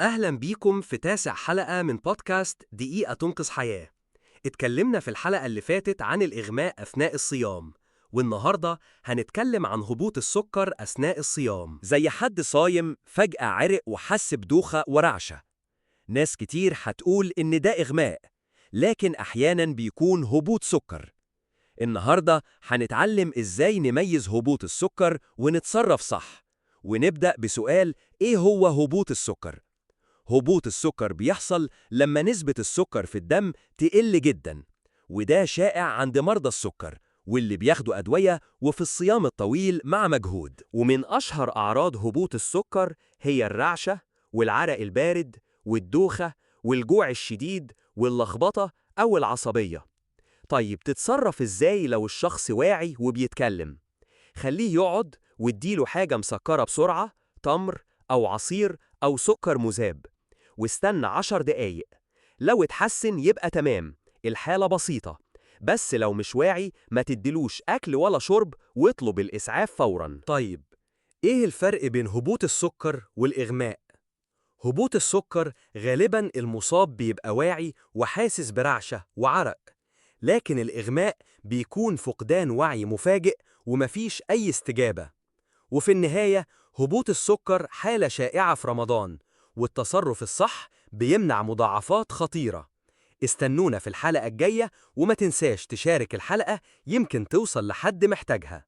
أهلا بيكم في تاسع حلقة من بودكاست دقيقة تنقذ حياة. اتكلمنا في الحلقة اللي فاتت عن الإغماء أثناء الصيام، والنهاردة هنتكلم عن هبوط السكر أثناء الصيام. زي حد صايم فجأة عرق وحس بدوخة ورعشة. ناس كتير هتقول إن ده إغماء، لكن أحياناً بيكون هبوط سكر. النهاردة هنتعلم إزاي نميز هبوط السكر ونتصرف صح. ونبدأ بسؤال: إيه هو هبوط السكر؟ هبوط السكر بيحصل لما نسبة السكر في الدم تقل جداً، وده شائع عند مرضى السكر واللي بياخدوا أدوية وفي الصيام الطويل مع مجهود. ومن أشهر أعراض هبوط السكر هي الرعشة والعرق البارد والدوخة والجوع الشديد واللخبطة أو العصبية. طيب تتصرف إزاي لو الشخص واعي وبيتكلم؟ خليه يقعد واديله حاجة مسكرة بسرعة، تمر أو عصير أو سكر مذاب، واستنى 10 دقايق. لو اتحسن يبقى تمام، الحالة بسيطة. بس لو مش واعي ما تديلوش أكل ولا شرب واطلب الإسعاف فوراً. طيب، إيه الفرق بين هبوط السكر والإغماء؟ هبوط السكر غالباً المصاب بيبقى واعي وحاسس برعشة وعرق، لكن الإغماء بيكون فقدان وعي مفاجئ ومفيش أي استجابة. وفي النهاية، هبوط السكر حالة شائعة في رمضان، والتصرف الصح بيمنع مضاعفات خطيرة. استنونا في الحلقة الجاية، وما تنساش تشارك الحلقة، يمكن توصل لحد محتاجها.